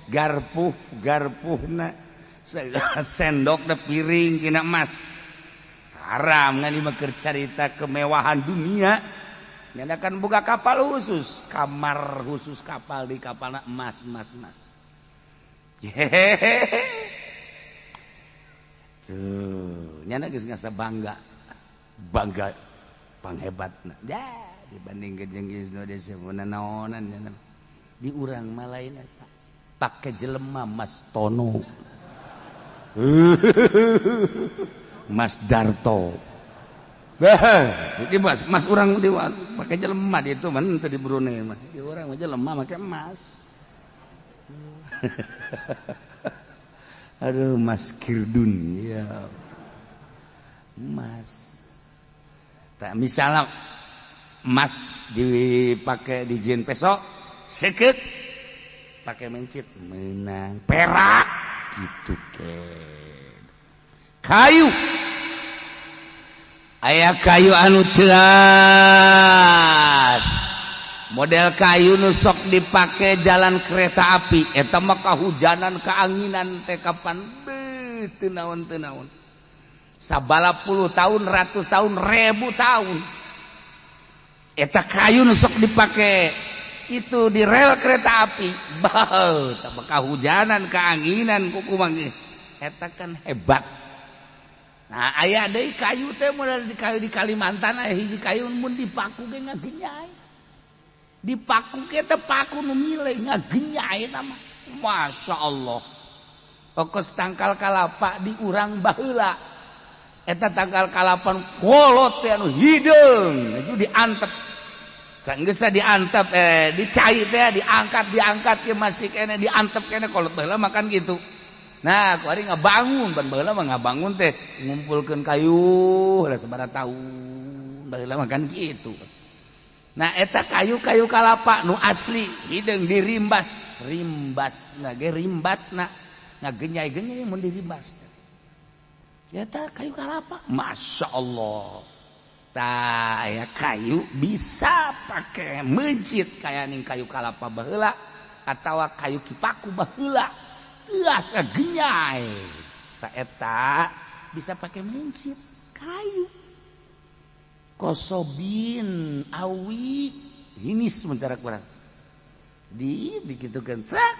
garpuhna sendok da piring kina emas haram ngan dimaker carita kemewahan dunia nyanakan buka kapal khusus kamar khusus kapal di kapalna emas tuh nyana geus ngasa bangga panghebatna dibanding jeung geus nu desa naonan nyana di urang mah lain eta pake jelema Mas Tono Mas Darto di mas urang di pakai jelema di itu mah teu di Brunei mah di urang mah jelema make emas aduh Mas Kirdun ya emas tak misalnya emas dipakai di jin peso seket pakai mencit menang perak gitu kayu aya kayu anu teras model kayu nu sok dipake jalan kereta api eta mah kahujanan kaanginan teh kapan teu naon sabala puluh tahun ratus tahun ribu tahun eta kayu nu sok dipake itu di rel kereta api bau tambah kahujanan kaanginan kukumang eta kan hebat. Nah aya deui kayu teh modal di kayu di Kalimantan aya hiji kayu mun dipaku ge ngagenyai dipaku ke teh paku nu mileh ngagenyai eta mah masyaallah pokos tangkal kalapa di urang baheula eta tangkal kalapan kolot teh anu hideung aju diantep geus diantep dicai teh diangkat ke masih kene diantep kene kolot baheula makan gitu. Nah, ku ari ngabangun ban baheula mah ngabangun teh ngumpulkeun kayu lah sabaraha taun baheula mah kan kitu. Nah, eta kayu kalapa nu asli hideung rimbasna ngagenyai-genyai mun dirimbas. Eta kayu kalapa, masyaallah. Tah aya kayu bisa pake mencit kaya ning kayu kalapa baheula atawa kayu kipaku baheula. Tiasa genyai tak eta bisa pakai mencit kayu kosobin awi hinis mencara kurang dikitukan trak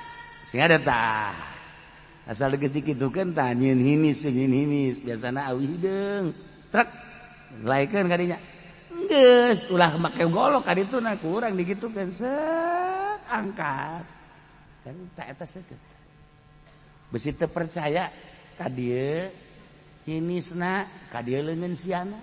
sing ada tah asal geus dikitukan tah nyeun hinis biasana awi hideung trak laikeun kadinya geus ulah make golok kadituna kurang dikitukan set angkat kan tak eta seukeut besi teu percaya ka dieu hinisna ka dieu leungeun siana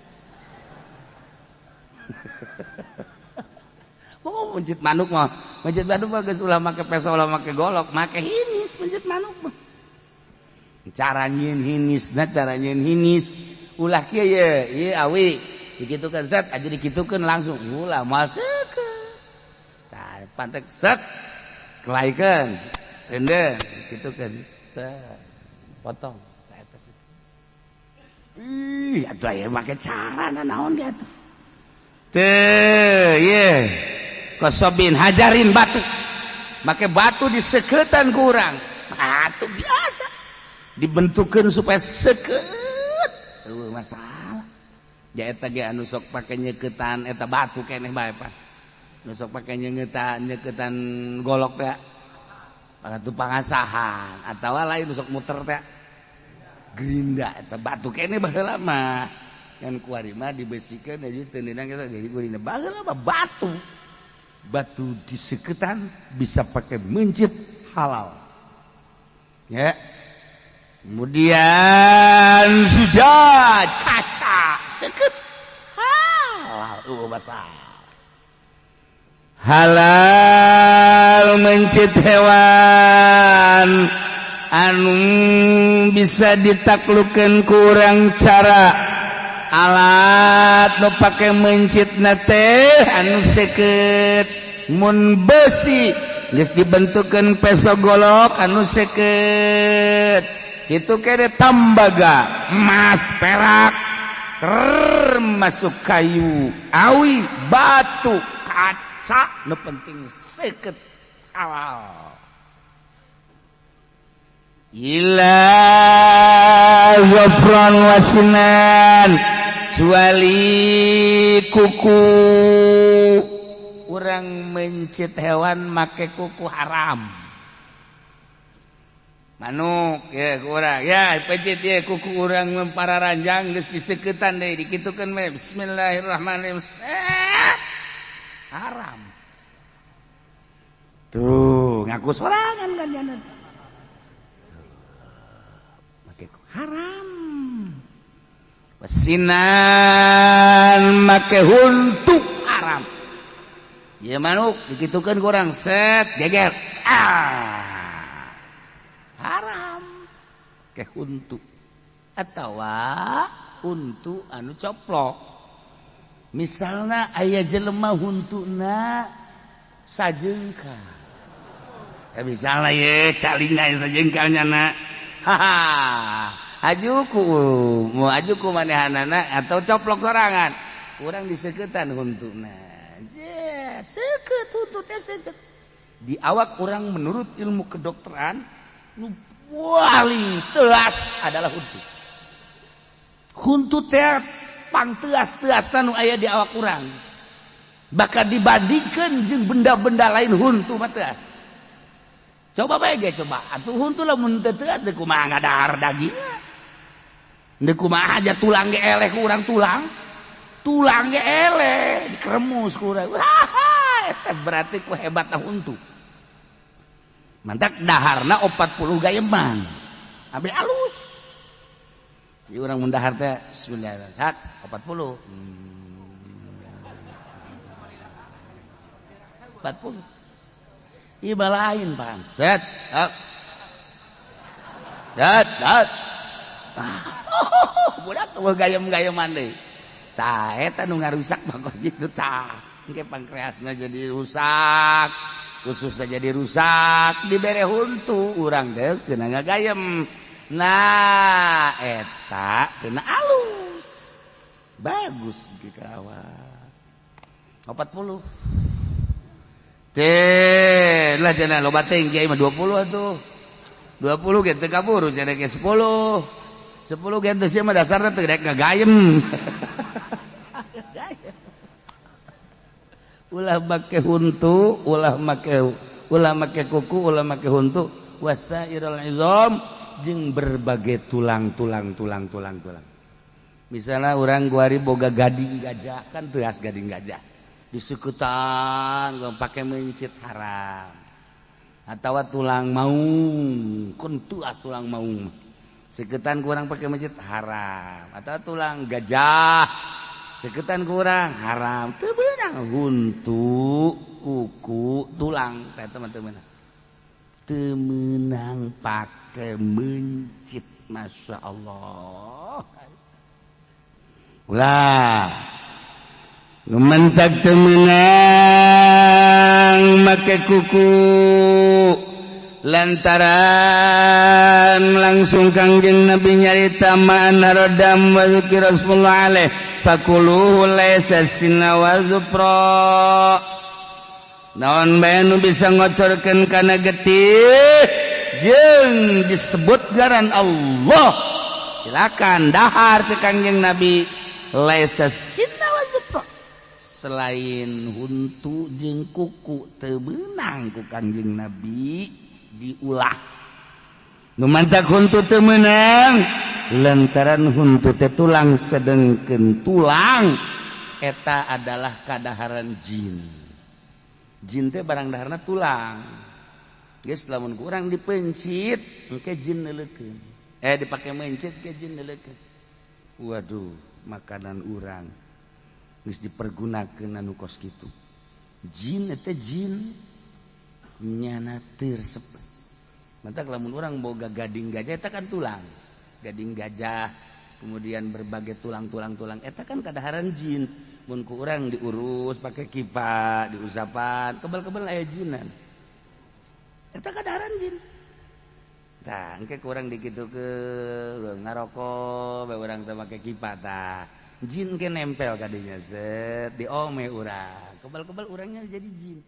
oh mencit manuk mah geus ulah make peso ulah make golok make hinis mencit manuk mah cara nyieun hinis ulah kieu ieu awi dikitukeun set aja dikitukeun langsung ulah maseukeun tah pantek set kelaikeun endeu dikitukeun potong atuh aya make cara naon ge atuh teu ye kosobin hajarin batu make batu diseukeutан ku urang atuh biasa dibentukeun supaya seukeut teu masalah ja eta ge anu sok pake nyeukeutан eta batu keneh bae Pak nu sok pake nyeukeutан golok teh batu pangasahan atawa lain sok muter teh gerinda eta batu kene baheula mah kan kuari mah dibesikeun aja teundeunang kita jadi gerinda baheula mah batu diseukeutан bisa pakai mencit halal ya kemudian sujad kaca seukeut halal basah halal mencit hewan anu bisa ditaklukkeun kurang cara alat nu pake mencitna teh anu seukeut mun besi geus dibentukeun peso golok anu seket itu kere tembaga emas perak termasuk kayu awi batu kaca nu penting seket awal ila zafran wasinan kecuali kuku urang mencit hewan make kuku haram manuk ya urang ya pejit ya kuku urang para ranjang geus diseuketan deui dikitukeun we bismillahirrahmanirrahim haram tuh ngaku sorangan kan jangan make haram pesinan make huntu haram ya manuk dikitukeun kurang set geger haram ke huntu atawa huntu anu coplok misalna aya jelema huntuna sajengka misalna ye calingan sajengkalnya na ajuku mau ajuku manehanana atau coplok sorangan kurang diseuketan huntuna seukeut huntu teh seukeut di awak orang menurut ilmu kedokteran nu paling teas adalah huntu. Huntu teh pangteas-teasna nu aya di awak urang. Bakal dibandingkeun jeung benda-benda lain huntu mah teas. Coba bae ge coba. Atuh huntu lamun teu teas deuk kumaha ngadahar daging. Deuk kumaha aja tulang ge eleh ku urang tulang. Tulang ge eleh dikeremus ku urang. Wah, eta berarti ku hebatna huntu. Mantak daharna 40 gayeman. Abi alus. Jadi orang mendahar teh bismillahirrahmanirrahim 40. 40. Ieu lain, Bang. Set. Budak tuh gayem-gayeman deui. Tah eta nu ngarusak mah kitu tah. Engke pankreasna jadi rusak. Khususnya jadi rusak dibere huntu urang deh kena ngagayem nah eta kena alus bagus dikawan 40 teh lah cenah loba teh kiai mah 20 atuh 20 ge teu kaburu cenah ge 10 ge teh sia mah dasarna teu rek ngagayem ulah make huntu, ulah make kuku, ulah make huntu, wasairul izam jeung berbagai tulang. Misalnya orang guari boga gading gajah, kan teuas gading gajah. Diseuketan pake mencit haram. Atawa tulang maung, kun teuas tulang maung. Seuketan kurang pake mencit haram. Atawa tulang gajah seketan kurang haram teu beunang huntu kuku tulang teh teman-teman teu meunang pake mencit masyaallah ulah nu mentak teu meunang make kuku lantaran langsung kangjeng Nabi nyarita ma'an harodam wa zikir Rasulullah alaih fakuluhu laysa sinna wa zupra naon bae nu bisa ngocorkeun kana getih jeung disebut ngaran Allah silakan dahar cek kangjeng Nabi laysa sinna wa zupra selain huntu jeung kuku teu beunang ku kangjeng Nabi diulah nu mantak huntu teu meunang lantaran huntu teh tulang sedengkeun tulang eta adalah kadaharan jin teh barang daharna tulang geus lamun kurang dipencit engke jin neuleukeun dipake mencit ke jin neuleukeun waduh makanan urang geus dipergunakeun anu kos kitu jin eta jin nyana teu resep mantak lamun urang boga gading gajah eta kan tulang gading gajah kemudian berbagai tulang eta kan kadaharan jin mun ku urang diurus pakai kipa diusapan kebal-kebal aya jinan eta kadaharan jin. Tah engke kurang dikitu ke ngarokok bae urang teh make kipas tah. Jin ke nempel ka dinya set diome urang. Kebal-kebal urangnya jadi jin.